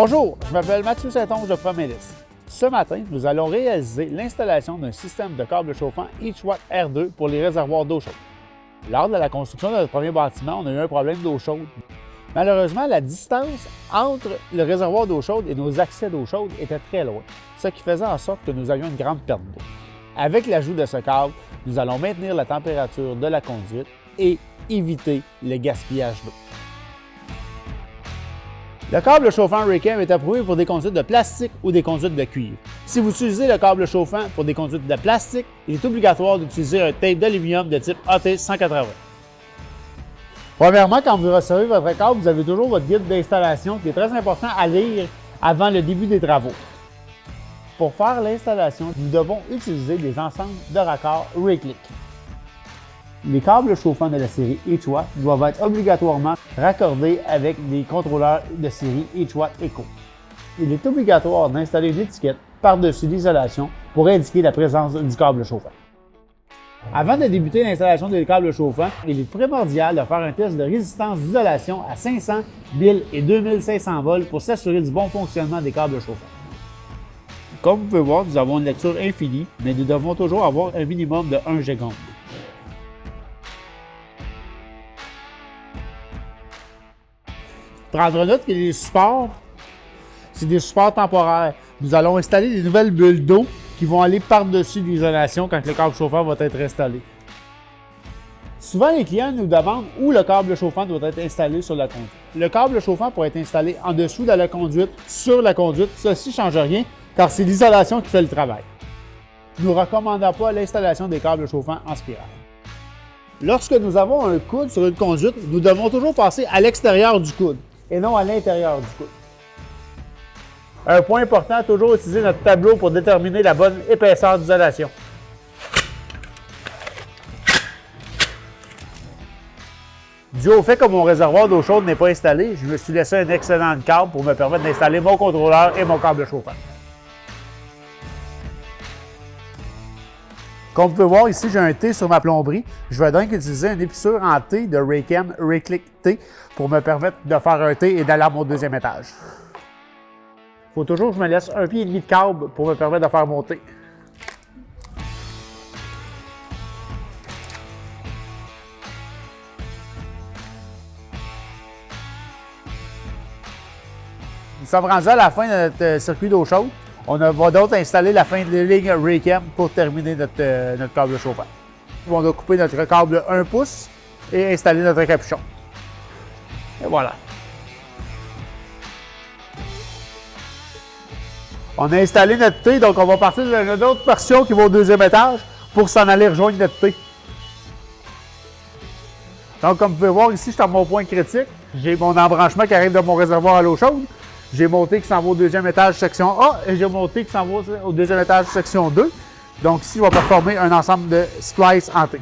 Bonjour, je m'appelle Mathieu Saint-Onge de Promedis. Ce matin, nous allons réaliser l'installation d'un système de câble chauffant Eachwatt R2 pour les réservoirs d'eau chaude. Lors de la construction de notre premier bâtiment, on a eu un problème d'eau chaude. Malheureusement, la distance entre le réservoir d'eau chaude et nos accès d'eau chaude était très loin, ce qui faisait en sorte que nous avions une grande perte d'eau. Avec l'ajout de ce câble, nous allons maintenir la température de la conduite et éviter le gaspillage d'eau. Le câble chauffant Raychem est approuvé pour des conduites de plastique ou des conduites de cuivre. Si vous utilisez le câble chauffant pour des conduites de plastique, il est obligatoire d'utiliser un tape d'aluminium de type AT180. Premièrement, quand vous recevez votre câble, vous avez toujours votre guide d'installation qui est très important à lire avant le début des travaux. Pour faire l'installation, nous devons utiliser des ensembles de raccords Rayclick. Les câbles chauffants de la série Eachwatt doivent être obligatoirement raccordés avec des contrôleurs de série Eachwatt Eco. Il est obligatoire d'installer une étiquette par-dessus l'isolation pour indiquer la présence du câble chauffant. Avant de débuter l'installation des câbles chauffants, il est primordial de faire un test de résistance d'isolation à 500, 1000 et 2500 volts pour s'assurer du bon fonctionnement des câbles chauffants. Comme vous pouvez voir, nous avons une lecture infinie, mais nous devons toujours avoir un minimum de 1 gigaohm. Prendre note que les supports, c'est des supports temporaires. Nous allons installer des nouvelles bulles d'eau qui vont aller par-dessus l'isolation quand le câble chauffant va être installé. Souvent, les clients nous demandent où le câble chauffant doit être installé sur la conduite. Le câble chauffant pourrait être installé en dessous de la conduite, sur la conduite. Ceci ne change rien car c'est l'isolation qui fait le travail. Nous ne recommandons pas l'installation des câbles chauffants en spirale. Lorsque nous avons un coude sur une conduite, nous devons toujours passer à l'extérieur du coude et non à l'intérieur du coude. Un point important, toujours utiliser notre tableau pour déterminer la bonne épaisseur d'isolation. Dû au fait que mon réservoir d'eau chaude n'est pas installé, je me suis laissé un excellent câble pour me permettre d'installer mon contrôleur et mon câble chauffant. Comme vous pouvez voir ici, j'ai un T sur ma plomberie. Je vais donc utiliser une épissure en T de Raychem Rayclick T pour me permettre de faire un T et d'aller à mon deuxième étage. Il faut toujours que je me laisse 1,5 pied de câble pour me permettre de faire mon T. Nous sommes rendus à la fin de notre circuit d'eau chaude. On va donc installer la fin de la ligne Raychem pour terminer notre câble chauffant. On va couper notre câble 1 pouce et installer notre capuchon. Et voilà. On a installé notre T, donc on va partir d'une autre portion qui va au deuxième étage pour s'en aller rejoindre notre T. Donc comme vous pouvez voir ici, je suis à mon point critique. J'ai mon embranchement qui arrive de mon réservoir à l'eau chaude. J'ai mon T qui s'en va au deuxième étage section A et j'ai mon T qui s'en va au deuxième étage section 2. Donc ici, je vais performer un ensemble de splice en T.